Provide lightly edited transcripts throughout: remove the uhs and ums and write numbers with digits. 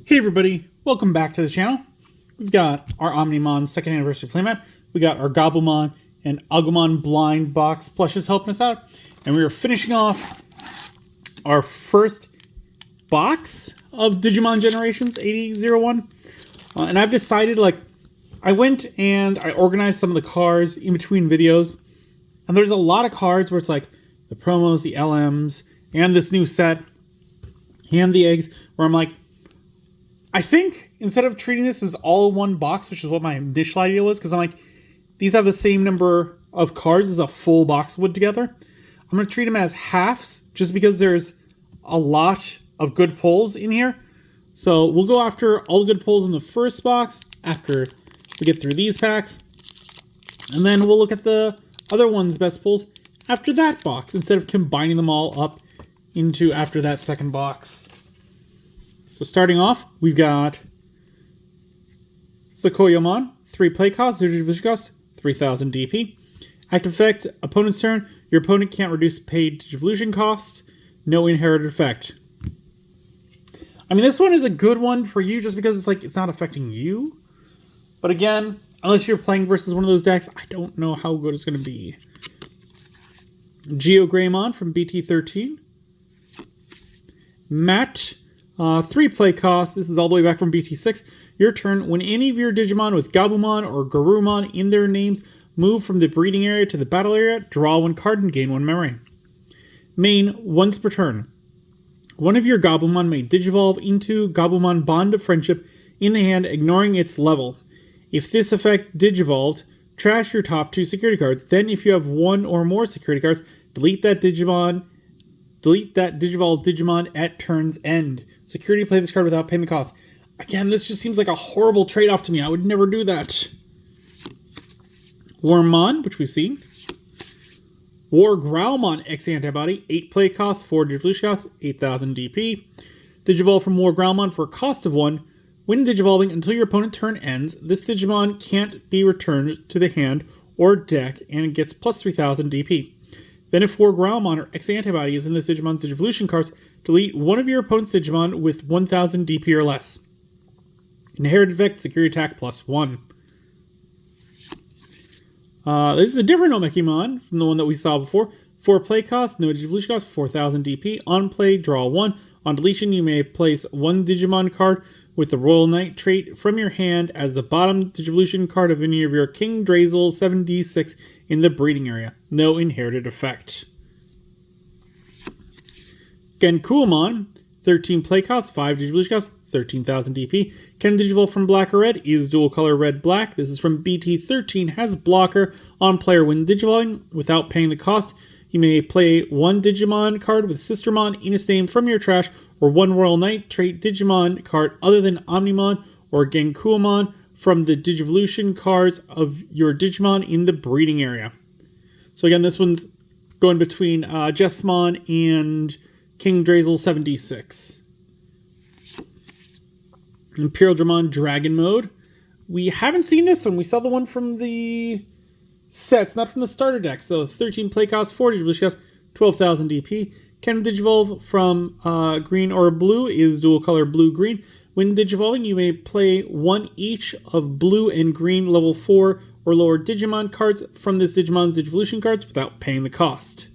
Hey everybody, welcome back to the channel. We've got our Omnimon 2nd anniversary playmat. We got our Gabumon and Agumon blind box plushes helping us out. And we are finishing off our first box of Digimon Generations 8001. And I've decided, I went and I organized some of the cards in between videos. And there's a lot of cards where it's like the promos, the LMs, and this new set, and the eggs, where I'm like, I think instead of treating this as all one box, which is what my initial idea was, because I'm like, these have the same number of cards as a full box would together. I'm going to treat them as halves, just because there's a lot of good pulls in here. So we'll go after all the good pulls in the first box after we get through these packs. And then we'll look at the other one's best pulls after that box, instead of combining them all up into after that second box. So starting off, we've got Sakoyamon, 3 play cost, 0 division cost, 3000 DP. Active effect, opponent's turn. Your opponent can't reduce paid evolution costs. No inherited effect. I mean, this one is a good one for you just because it's not affecting you. But again, unless you're playing versus one of those decks, I don't know how good it's going to be. Geogreymon from BT13. Matt, 3 play cost. This is all the way back from BT6. Your turn. When any of your Digimon with Gabumon or Garurumon in their names move from the breeding area to the battle area, draw 1 card and gain 1 memory. Main, once per turn. One of your Gabumon may Digivolve into Gabumon Bond of Friendship in the hand, ignoring its level. If this effect Digivolved, trash your top 2 security cards. Then if you have 1 or more security cards, delete that Digivolved Digimon at turn's end. Security, play this card without paying the cost. Again, this just seems like a horrible trade-off to me. I would never do that. Wormmon, which we've seen. War Growlmon X Antibody, 8 play cost, 4 Digivolution cost, 8000 DP. Digivolve from War Growlmon for a cost of 1. When Digivolving until your opponent's turn ends, this Digimon can't be returned to the hand or deck and it gets plus 3000 DP. Then if War Growlmon or X Antibody is in this Digimon's Digivolution cards, delete one of your opponent's Digimon with 1000 DP or less. Inherited effect, security attack plus 1. This is a different Omekimon from the one that we saw before. 4 play cost, no Digivolution cost, 4000 DP. On play, draw 1. On deletion, you may place 1 Digimon card with the Royal Knight trait from your hand as the bottom Digivolution card of any of your King Drazel 7d6 in the breeding area. No inherited effect. Genkuamon, 13 play cost, 5 Digivolution cost, 13,000 DP. Can Digivolve from black or red, is dual color red-black. This is from BT13, has blocker on player when Digivolving without paying the cost. You may play 1 Digimon card with Sistermon in its name from your trash, or 1 Royal Knight trait Digimon card other than Omnimon or Genkuamon from the Digivolution cards of your Digimon in the breeding area. So again, this one's going between Jessmon and King Drazel 7d6. Imperial Dramon Dragon Mode. We haven't seen this one. We saw the one from the sets, not from the starter deck. So 13 play cost, 4 Digivolution cost, 12,000 DP. Can Digivolve from green or blue, is dual color blue-green. When Digivolving, you may play 1 each of blue and green level 4 or lower Digimon cards from this Digimon's Digivolution cards without paying the cost.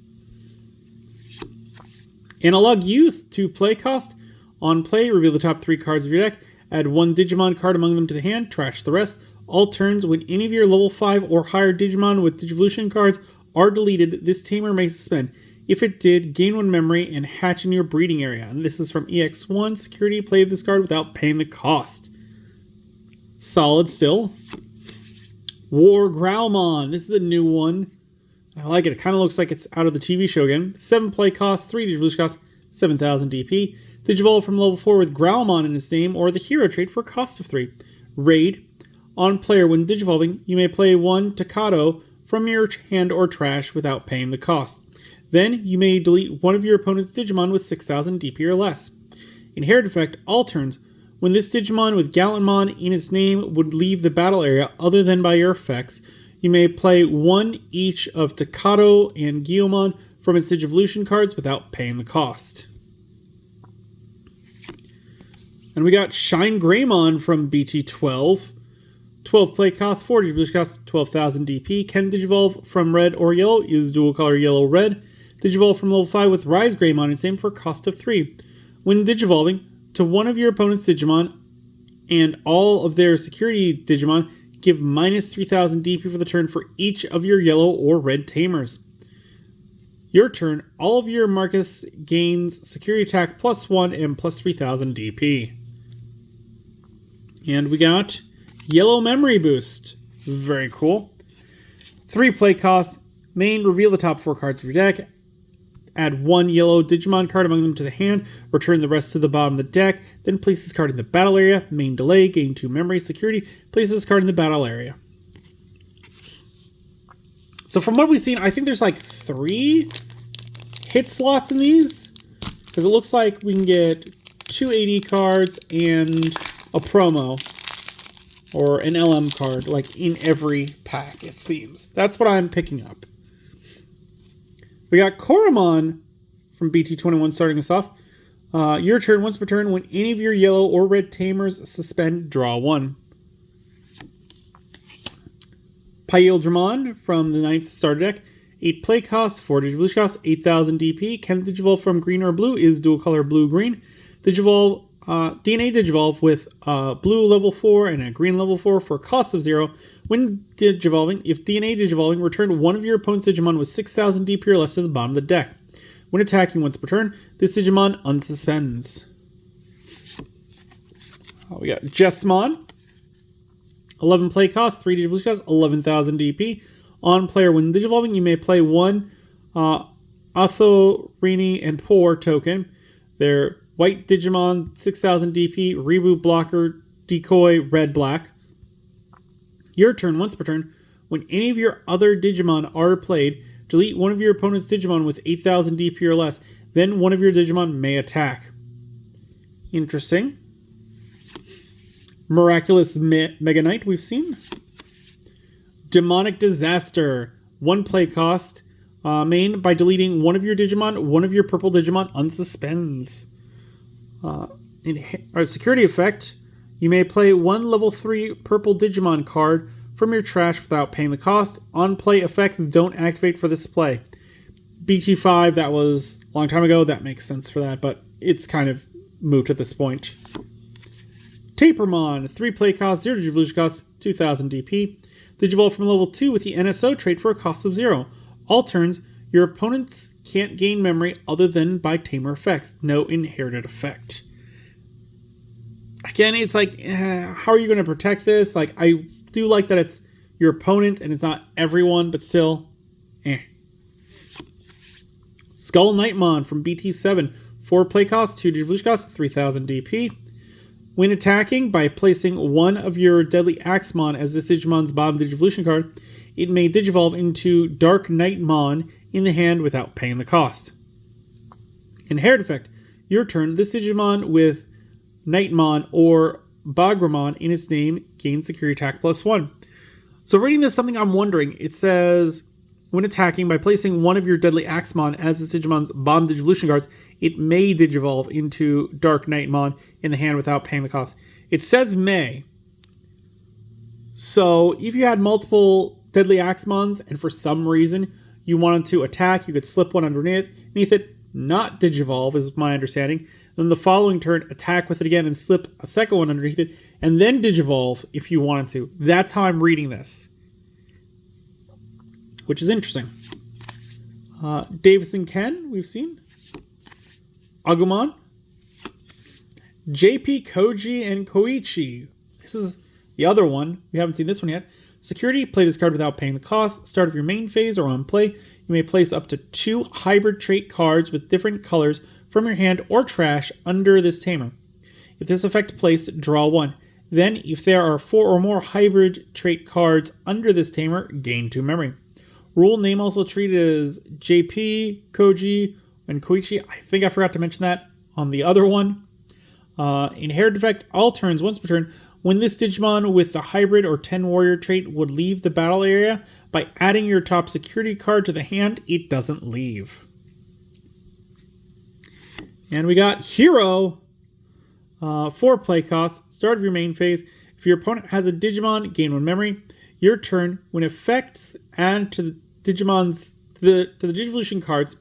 Analog Youth, 2 play cost. On play, reveal the top 3 cards of your deck. Add 1 Digimon card among them to the hand, trash the rest. All turns, when any of your level 5 or higher Digimon with Digivolution cards are deleted, this tamer may suspend. If it did, gain 1 memory and hatch in your breeding area. And this is from EX1. Security, play this card without paying the cost. Solid still. War Growlmon. This is a new one. I like it. It kind of looks like it's out of the TV show again. 7 play cost, 3 Digivolution cost, 7,000 DP. Digivolve from level 4 with Growlmon in its name or the hero trait for a cost of 3. Raid. On player, when Digivolving, you may play 1 Takato from your hand or trash without paying the cost. Then, you may delete one of your opponent's Digimon with 6,000 DP or less. Inherited effect, all turns. When this Digimon with Gallantmon in its name would leave the battle area other than by your effects, you may play 1 each of Takato and Gyomon from its Digivolution cards without paying the cost. And we got Shine Greymon from BT12. 12 play cost, 40 Digivolution cost, 12,000 DP. Can Digivolve from red or yellow, is dual color yellow-red. Digivolve from level 5 with Rise Greymon is same for a cost of 3. When Digivolving to one of your opponent's Digimon and all of their security Digimon, give minus 3,000 DP for the turn for each of your yellow or red tamers. Your turn, all of your Marcus gains security attack +1 and plus 3,000 DP. And we got Yellow Memory Boost. Very cool. 3 play costs. Main, reveal the top 4 cards of your deck. Add 1 yellow Digimon card among them to the hand. Return the rest to the bottom of the deck. Then place this card in the battle area. Main delay, gain 2 memory. Security, place this card in the battle area. So from what we've seen, I think there's like 3 hit slots in these. Because it looks like we can get 2 AD cards and a promo. Or an LM card, like in every pack, it seems. That's what I'm picking up. We got Koromon from BT21 starting us off. Your turn, once per turn, when any of your yellow or red tamers suspend, draw 1. Paildramon from the 9th starter deck. 8 play cost, 4 Digivolution cost, 8,000 DP. Can Digivolve from green or blue, is dual color blue-green. Digivolve, DNA Digivolve with blue level 4 and a green level 4 for a cost of 0. When Digivolving, if DNA Digivolving, return one of your opponent's Digimon with 6,000 DP or less to the bottom of the deck. When attacking once per turn, this Digimon unsuspends. We got Jessmon. 11 play cost, 3 Digivolution cost, 11,000 DP. On player, when Digivolving, you may play 1 Athorini and Poor token. They're white Digimon, 6,000 DP, reboot blocker, decoy, red-black. Your turn, once per turn, when any of your other Digimon are played, delete one of your opponent's Digimon with 8,000 DP or less. Then one of your Digimon may attack. Interesting. Miraculous Mega Knight, we've seen. Demonic Disaster. 1 play cost. Main, by deleting one of your Digimon, one of your purple Digimon unsuspends. Security effect, you may play 1 level 3 purple Digimon card from your trash without paying the cost. On play, effects don't activate for this play. BT5, that was a long time ago, that makes sense for that, but it's kind of moot at this point. Tapermon, 3 play cost, 0 Digivolution cost, 2,000 DP. Digivolve from level 2 with the NSO trait for a cost of 0. All turns, your opponents can't gain memory other than by tamer effects. No inherited effect. Again, it's like, how are you going to protect this? Like, I do like that it's your opponent and it's not everyone, but still, Skull Knightmon from BT7. 4 play cost, 2 Digivolution cost, 3,000 DP. When attacking, by placing one of your Deadly Axemon as this Digimon's bottom Digivolution card, it may Digivolve into Dark Knightmon in the hand without paying the cost. Inherit effect. Your turn, this Digimon with Knightmon or Bagramon in its name gains security attack +1. So reading this, something I'm wondering. It says, when attacking, by placing one of your Deadly Axemon as this Digimon's bottom Digivolution cards, it may Digivolve into Dark Knightmon in the hand without paying the cost. It says may. So if you had multiple Deadly Axemons and for some reason you wanted to attack, you could slip one underneath it, not Digivolve is my understanding. Then the following turn, attack with it again and slip a second one underneath it, and then Digivolve if you wanted to. That's how I'm reading this, which is interesting. Davison Ken, we've seen. Agumon. JP, Koji, and Koichi. This is the other one. We haven't seen this one yet. Security, play this card without paying the cost. Start of your main phase or on play, you may place up to 2 hybrid trait cards with different colors from your hand or trash under this tamer. If this effect placed, draw 1. Then, if there are 4 or more hybrid trait cards under this tamer, gain 2 memory. Rule name also treated as JP, Koji, and Koichi. I think I forgot to mention that on the other one. Inherit effect, all turns, once per turn. When this Digimon with the hybrid or 10 warrior trait would leave the battle area, by adding your top security card to the hand, it doesn't leave. And we got Hero. 4 play costs. Start of your main phase. If your opponent has a Digimon, gain 1 memory. Your turn. When effects add to the Digimon's to the Digivolution cards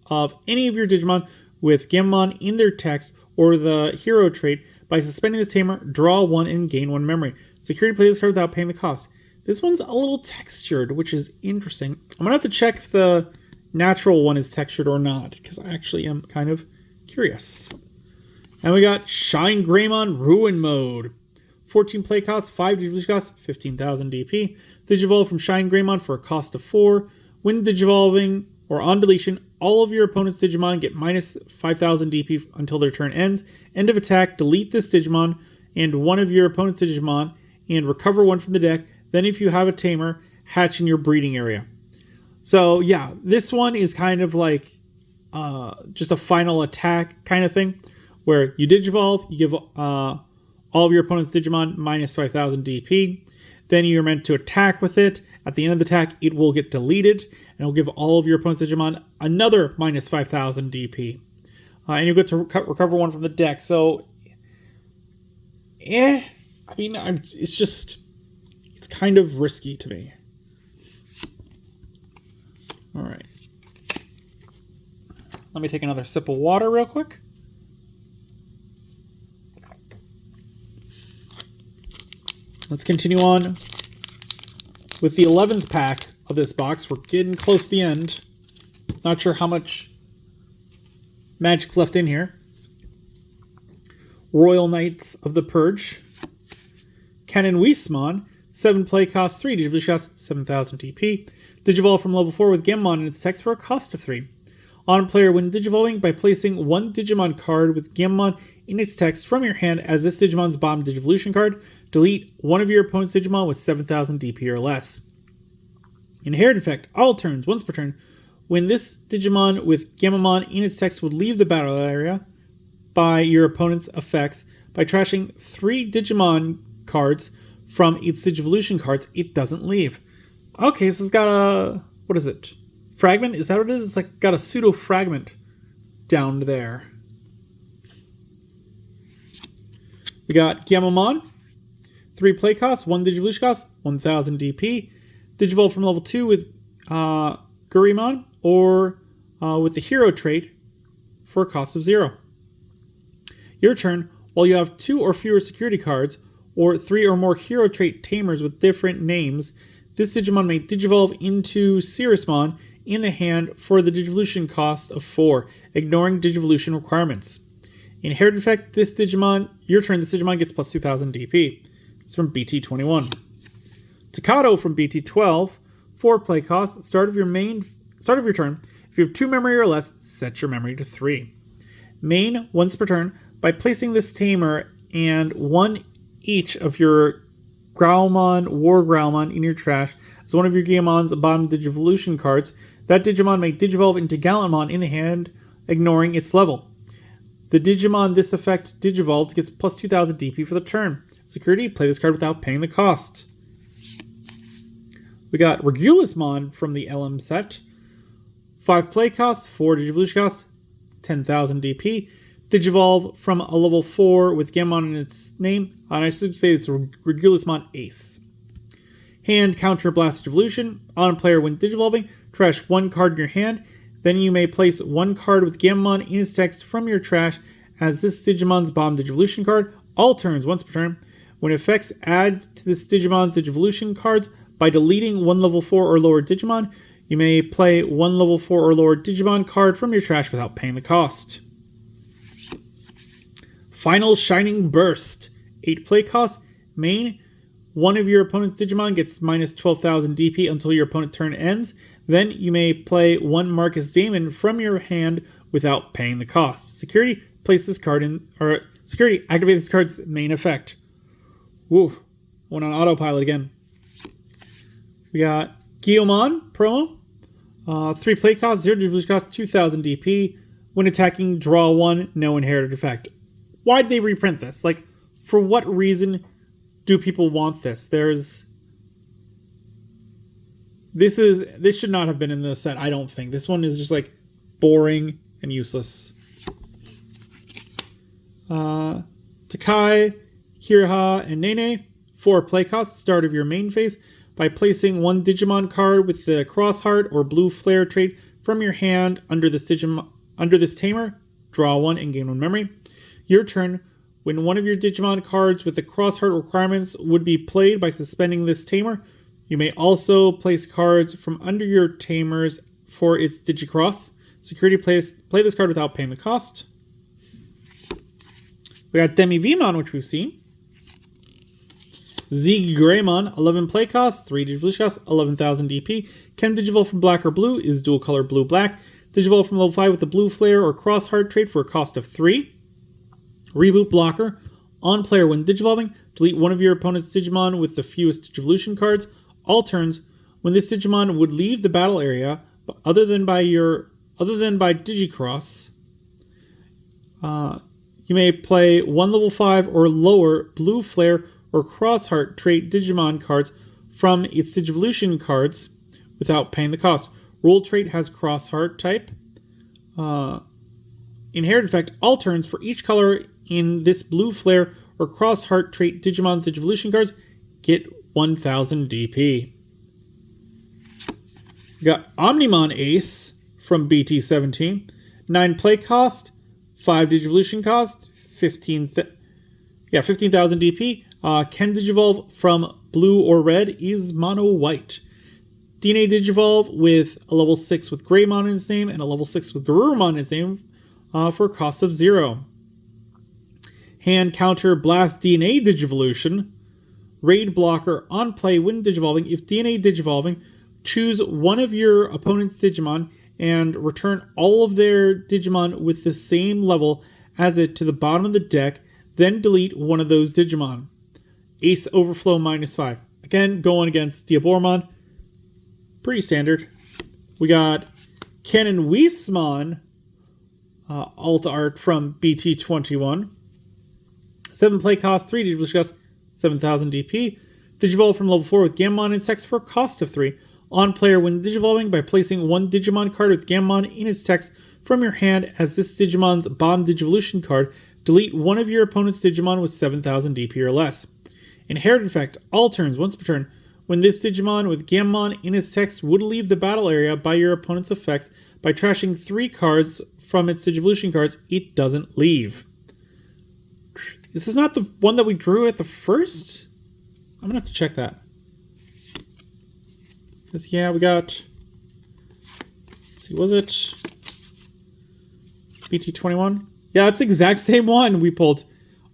of any of your Digimon with Gamamon in their text or the hero trait, by suspending this tamer, draw 1 and gain 1 memory. Security, play this card without paying the cost. This one's a little textured, which is interesting. I'm going to have to check if the natural one is textured or not, because I actually am kind of curious. And we got Shine Greymon Ruin Mode. 14 play cost, 5 Digivolution cost, 15,000 DP. Digivolve from Shine Greymon for a cost of 4. When Digivolving or on deletion, all of your opponent's Digimon get minus 5,000 DP until their turn ends. End of attack, delete this Digimon and one of your opponent's Digimon and recover 1 from the deck. Then if you have a tamer, hatch in your breeding area. So yeah, this one is kind of like just a final attack kind of thing, where you Digivolve, you give all of your opponent's Digimon minus 5,000 DP. Then you're meant to attack with it. At the end of the attack, it will get deleted, and it will give all of your opponent's Digimon another minus 5,000 DP. And you'll get to recover 1 from the deck. So, I mean, it's kind of risky to me. All right. Let me take another sip of water real quick. Let's continue on with the 11th pack of this box. We're getting close to the end. Not sure how much magic's left in here. Royal Knights of the Purge. Canon Whis-mon. 7 play cost, 3 Digivolution cost, 7,000 DP. Digivolve from level 4 with Gamamon in its text for a cost of 3. On player, when Digivolving, by placing 1 Digimon card with Gamamon in its text from your hand as this Digimon's bottom Digivolution card, delete one of your opponent's Digimon with 7,000 DP or less. Inherit effect, all turns, once per turn. When this Digimon with Gamamon in its text would leave the battle area by your opponent's effects, by trashing 3 Digimon cards from its Digivolution cards, it doesn't leave. Okay, so it's got a... what is it? Fragment? Is that what it is? It's like got a pseudo fragment down there. We got Gamamon. 3 play costs, 1 Digivolution cost, 1,000 DP. Digivolve from level 2 with Gurimon or with the hero trait for a cost of 0. Your turn, while you have 2 or fewer security cards or 3 or more hero trait tamers with different names, this Digimon may Digivolve into Cirrusmon in the hand for the Digivolution cost of 4, ignoring Digivolution requirements. Inherit effect, this Digimon, your turn, this Digimon gets plus 2,000 DP. It's from BT21. Takato from BT12, 4 play cost, start of your turn. If you have 2 memory or less, set your memory to 3. Main, once per turn, by placing this tamer and 1 each of your Growlmon, War Growlmon in your trash as one of your Gamon's bottom Digivolution cards, that Digimon may Digivolve into Gallantmon in the hand, ignoring its level. The Digimon this effect Digivolves gets plus 2,000 DP for the turn. Security, play this card without paying the cost. We got Regulusmon from the LM set. 5 play cost, 4 Digivolution cost, 10,000 DP. Digivolve from a level 4 with Gamamon in its name. And I should say it's Regulusmon Ace. Hand counter blast Digivolution. On player, when Digivolving, trash 1 card in your hand. Then you may place 1 card with Gamamon in its text from your trash as this Digimon's bottom Digivolution card. All turns, once per turn. When effects add to this Digimon's Digivolution cards by deleting 1 level 4 or lower Digimon, you may play 1 level 4 or lower Digimon card from your trash without paying the cost. Final Shining Burst. 8 play cost. Main, one of your opponent's Digimon gets minus 12,000 DP until your opponent's turn ends. Then you may play 1 Marcus Damon from your hand without paying the cost. Security, place this card in, or security, activate this card's main effect. Woo, went on autopilot again. We got Guilmon promo. 3 play cost, 0 Digivolution cost, 2,000 DP. When attacking, draw 1, no inherited effect. Why did they reprint this? Like, for what reason do people want this? This should not have been in the set, I don't think. This one is just like boring and useless. Takai, Kiriha, and Nene. 4 play cost, start of your main phase, by placing 1 Digimon card with the Cross Heart or Blue Flare trait from your hand under this tamer. Draw 1 and gain 1 memory. Your turn. When one of your Digimon cards with the Cross Heart requirements would be played by suspending this tamer, you may also place cards from under your tamers for its Digicross. Security, play this card without paying the cost. We got Demi-Vmon, which we've seen. Greymon, 11 play cost, 3 Digivolution cost, 11,000 DP. Can Digivolve from black or blue, is dual color blue-black. Digivolve from level 5 with the Blue Flare or Cross Heart trait for a cost of 3. Reboot blocker. On player when Digivolving, delete one of your opponent's Digimon with the fewest Digivolution cards. All turns, when this Digimon would leave the battle area, but other than by Digicross, you may play 1 level 5 or lower Blue Flare or Cross Heart trait Digimon cards from its Digivolution cards without paying the cost. Roll trait has Cross Heart type. Inherit effect, all turns for each color in this Blue Flare or Cross Heart trait Digimon's Digivolution cards get 1,000 DP. We got Omnimon Ace from BT17. 9 play cost, 5 Digivolution cost, 15,000 DP. Can Digivolve from blue or red, is mono white. DNA Digivolve with a level 6 with Greymon in its name and a level 6 with Garurumon in its name for a cost of 0. Hand counter Blast DNA Digivolution. Raid blocker on play when Digivolving. If DNA Digivolving, choose one of your opponent's Digimon and return all of their Digimon with the same level as it to the bottom of the deck, then delete one of those Digimon. Ace Overflow -5. Again, going against Diaboromon. Pretty standard. We got Canon Weismon alt art from BT21. 7 play cost, 3 Digivolution cost, 7,000 DP. Digivolve from level 4 with Gammon in text for a cost of 3. On player when Digivolving by placing 1 Digimon card with Gammon in its text from your hand as this Digimon's bottom Digivolution card. Delete one of your opponent's Digimon with 7,000 DP or less. Inherit effect, all turns, once per turn. When this Digimon with Gammon in its text would leave the battle area by your opponent's effects by trashing 3 cards from its Digivolution cards, it doesn't leave. This is not the one that we drew at the first? I'm gonna have to check that. Because, yeah, we got... Let's see, was it BT21? Yeah, it's the exact same one we pulled.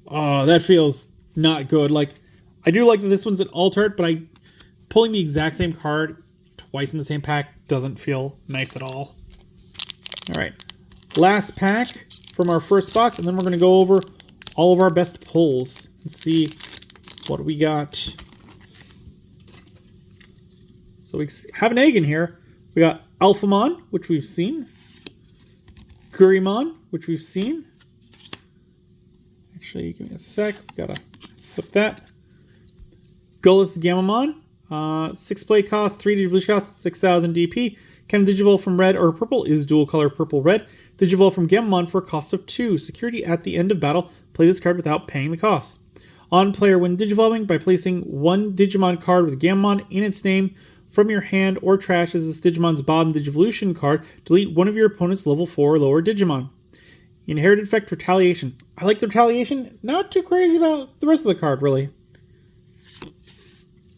Oh, that feels not good. Like, I do like that this one's an alt art, but pulling the exact same card twice in the same pack doesn't feel nice at all. Alright, last pack from our first box, and then we're going to go over all of our best pulls and see what we got. So we have an egg in here. We got Alphamon, which we've seen. Gurimon, which we've seen. Actually, give me a sec. Gotta flip that. Gullus Gamamon. 6 play cost, 3 Digivolution cost, 6,000 DP. Can Digivolve from red or purple, is dual color purple-red. Digivolve from Gamamon for a cost of 2. Security at the end of battle. Play this card without paying the cost. On player when Digivolving by placing 1 Digimon card with Gamamon in its name from your hand or trash as this Digimon's bottom Digivolution card. Delete one of your opponent's level 4 or lower Digimon. Inherited effect, Retaliation. I like the Retaliation. Not too crazy about the rest of the card, really.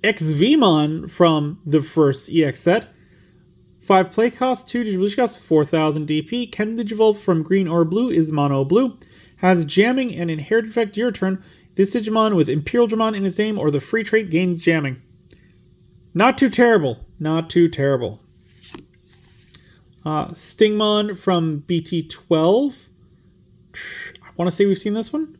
XVmon from the first EX set. 5 play cost, 2 Digivolution cost, 4,000 DP. Can Digivolve from green or blue, is mono blue. Has jamming and inherited effect, your turn. This Digimon with Imperial Dramon in its name or the free trait gains jamming. Not too terrible. Not too terrible. Stingmon from BT12. I want to say we've seen this one.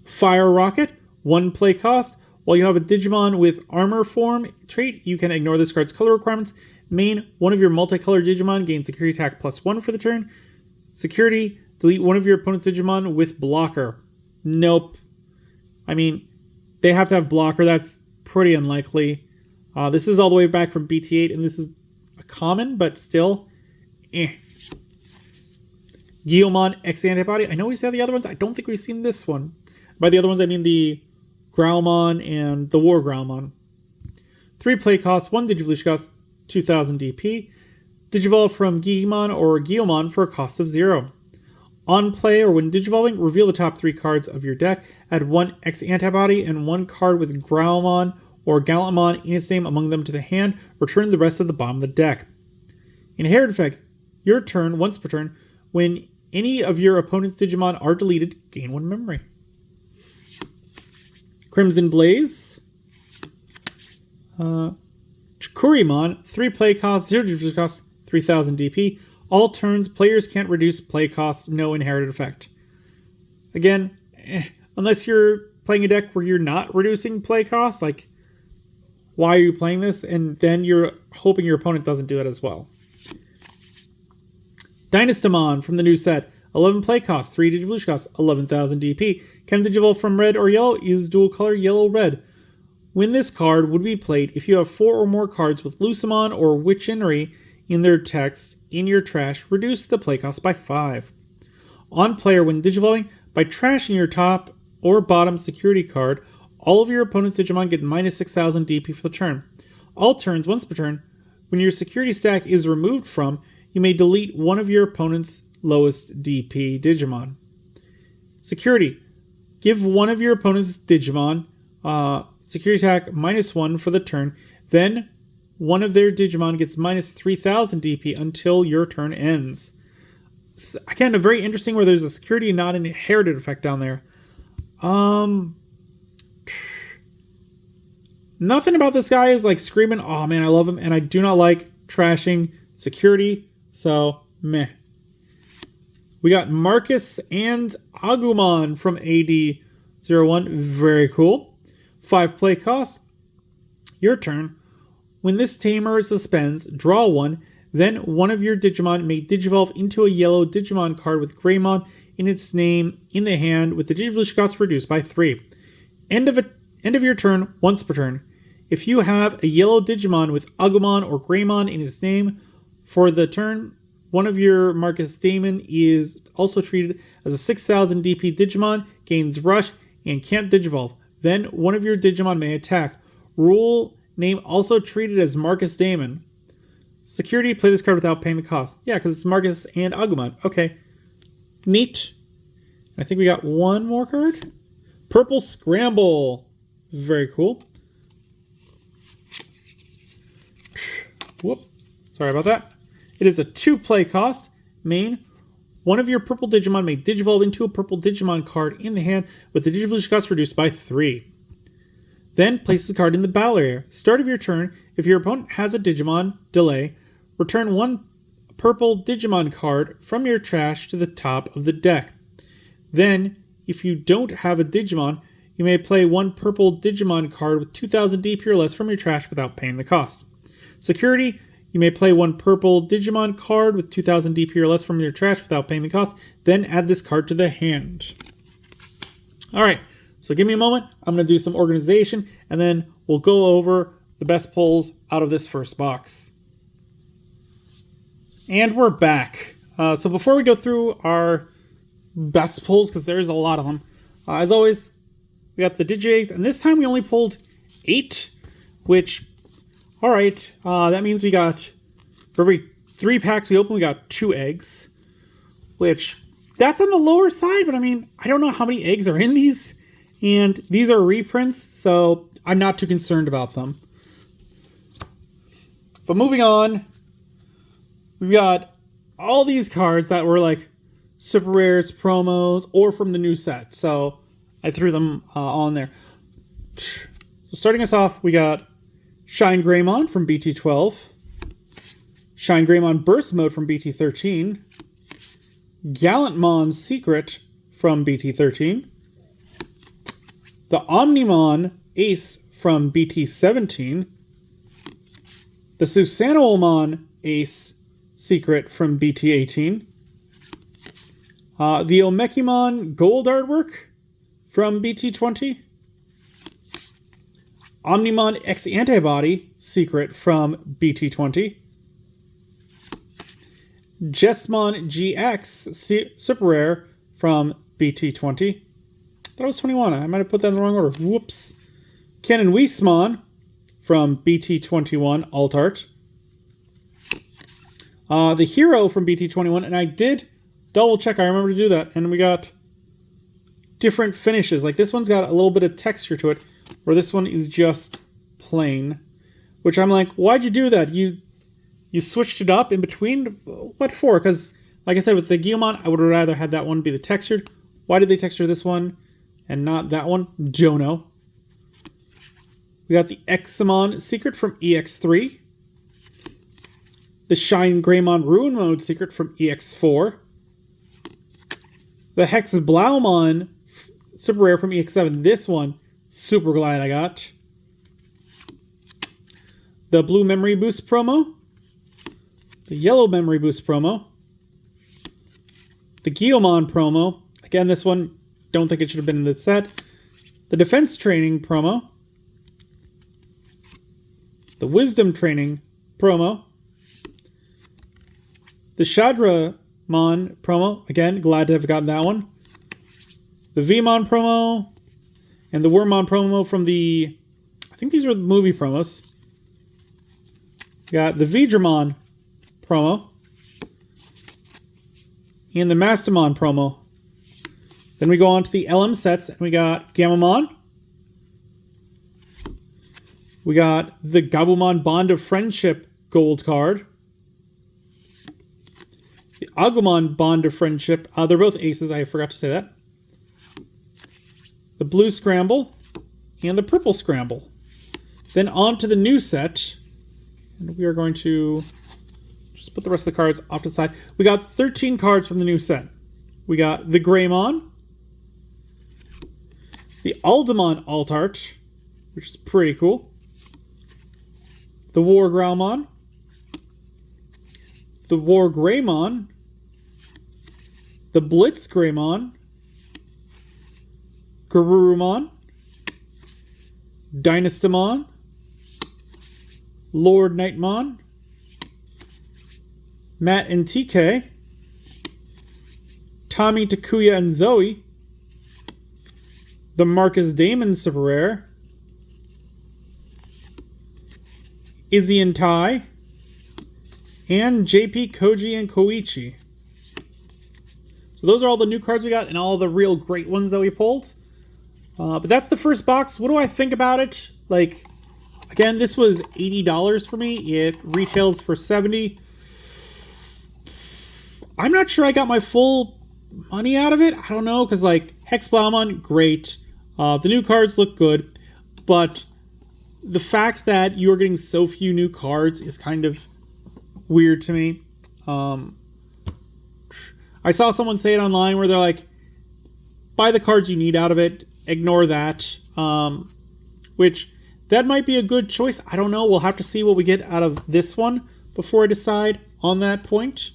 Fire Rocket. 1 play cost. While you have a Digimon with Armor Form trait, you can ignore this card's color requirements. Main, one of your multicolored Digimon gains Security Attack +1 for the turn. Security, delete one of your opponent's Digimon with Blocker. Nope. I mean, they have to have Blocker. That's pretty unlikely. This is all the way back from BT8, and this is a common, but still, eh. Guilmon X Antibody. I know we saw the other ones. I don't think we've seen this one. By the other ones, I mean the Growlmon and the War Growlmon. 3 play costs, 1 Digivolution cost, 2000 DP. Digivolve from Digimon or Guilmon for a cost of 0. On play or when Digivolving, reveal the top 3 cards of your deck. Add 1 X Antibody and 1 card with Growlmon or Gallantmon in its name among them to the hand. Return the rest of the bottom of the deck. Inherit effect. Your turn, once per turn. When any of your opponent's Digimon are deleted, gain 1 memory. Crimson Blaze. Chikurimon, 3 play costs, 0 Digivolution cost, 3000 DP. All turns, players can't reduce play costs, no inherited effect. Again, unless you're playing a deck where you're not reducing play costs, like, why are you playing this? And then you're hoping your opponent doesn't do that as well. Dynastamon from the new set. 11 play costs, 3 Digivolution costs, 11,000 DP. Can Digivolve from red or yellow, is dual color yellow-red. When this card would be played, if you have 4 or more cards with Lucamon or Witchenry in their text in your trash, reduce the play cost by 5. On player, when Digivolving, by trashing your top or bottom security card, all of your opponent's Digimon get minus 6,000 DP for the turn. All turns, once per turn, when your security stack is removed from, you may delete one of your opponent's lowest DP Digimon. Security. Give one of your opponent's Digimon security attack -1 for the turn. Then one of their Digimon gets minus 3,000 DP until your turn ends. Again, a very interesting where there's a security and not an inherited effect down there. Nothing about this guy is like screaming, oh man, I love him, and I do not like trashing security, so meh. We got Marcus and Agumon from AD01. Very cool. 5 play costs. Your turn. When this tamer suspends, draw 1. Then one of your Digimon may Digivolve into a yellow Digimon card with Greymon in its name in the hand with the Digivolution cost reduced by 3. End of your turn, once per turn. If you have a yellow Digimon with Agumon or Greymon in its name for the turn, one of your Marcus Daemon is also treated as a 6,000 DP Digimon, gains Rush, and can't Digivolve. Then one of your Digimon may attack. Rule name also treated as Marcus Daemon. Security, play this card without paying the cost. Yeah, because it's Marcus and Agumon. Okay. Neat. I think we got one more card. Purple Scramble. Very cool. Whoop. Sorry about that. It is a 2 play cost. Main. One of your purple Digimon may Digivolve into a purple Digimon card in the hand with the Digivolution cost reduced by 3. Then place the card in the battle area. Start of your turn, if your opponent has a Digimon delay, return 1 purple Digimon card from your trash to the top of the deck. Then, if you don't have a Digimon, you may play 1 purple Digimon card with 2,000 DP or less from your trash without paying the cost. Security, you may play 1 purple Digimon card with 2,000 DP or less from your trash without paying the cost. Then add this card to the hand. Alright, so give me a moment. I'm going to do some organization, and then we'll go over the best pulls out of this first box. And we're back. So before we go through our best pulls, because there's a lot of them, as always, we got the Digi-Eggs, and this time we only pulled 8, which, alright, that means we got, for every 3 packs we open, we got 2 eggs, which, that's on the lower side, but I mean, I don't know how many eggs are in these, and these are reprints, so I'm not too concerned about them. But moving on, we've got all these cards that were like super rares, promos, or from the new set. So I threw them on there. So starting us off, we got Shine Greymon from BT12. Shine Greymon Burst Mode from BT13. Gallantmon Secret from BT13. The Omnimon Ace from BT17. The Susanowomon Ace Secret from BT18. The Omekimon Gold Artwork from BT20. Omnimon X Antibody Secret from BT20. Jesmon GX Super Rare from BT20. That was 21. I might have put that in the wrong order. Whoops. Canon Weismon from BT21 Alt Art. The Hero from BT21, and I did double check. I remember to do that, and we got different finishes. Like this one's got a little bit of texture to it, where this one is just plain. Which I'm like, why'd you do that? You switched it up in between? What for? Because, like I said, with the Digimon, I would have rather had that one be the textured. Why did they texture this one and not that one? Don't know. We got the Examon Secret from EX3. The Shine Greymon Ruin Mode Secret from EX4. The Hex Blaumon Super Rare from EX7. This one, super glad I got. The Blue Memory Boost promo. The Yellow Memory Boost promo. The Guilmon promo. Again, this one, don't think it should have been in the set. The Defense Training promo. The Wisdom Training promo. The Shadramon promo. Again, glad to have gotten that one. The Vmon promo. And the Wormmon promo from the... I think these were the movie promos. Got the Vidramon promo. And the Mastamon promo. Then we go on to the LM sets, and we got Gamamon. We got the Gabumon Bond of Friendship Gold card. The Agumon Bond of Friendship. They're both aces, I forgot to say that. The Blue Scramble. And the Purple Scramble. Then on to the new set. And we are going to just put the rest of the cards off to the side. We got 13 cards from the new set. We got the Greymon. The Aldemon Alt Art, which is pretty cool. The War Growlmon. The War Greymon. The Blitz Greymon. Garurumon. Dynastamon. Lord Nightmon. Matt and TK. Tommy, Takuya, and Zoe. The Marcus Damon Super Rare. Izzy and Tai. And JP, Koji, and Koichi. So those are all the new cards we got and all the real great ones that we pulled. But that's the first box. What do I think about it? Like, again, this was $80 for me. It retails for $70. I'm not sure I got my full money out of it. I don't know, because like Hex Blaumon, great. The new cards look good, but the fact that you're getting so few new cards is kind of weird to me. I saw someone say it online where they're like, buy the cards you need out of it, ignore that, which that might be a good choice. I don't know. We'll have to see what we get out of this one before I decide on that point.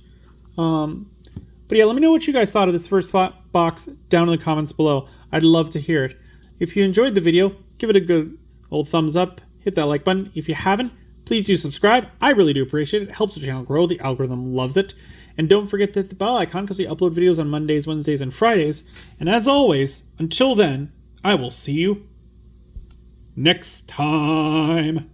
But yeah, let me know what you guys thought of this first box down in the comments below. I'd love to hear it. If you enjoyed the video, give it a good old thumbs up. Hit that like button. If you haven't, please do subscribe. I really do appreciate it. It helps the channel grow. The algorithm loves it. And don't forget to hit the bell icon because we upload videos on Mondays, Wednesdays, and Fridays. And as always, until then, I will see you next time.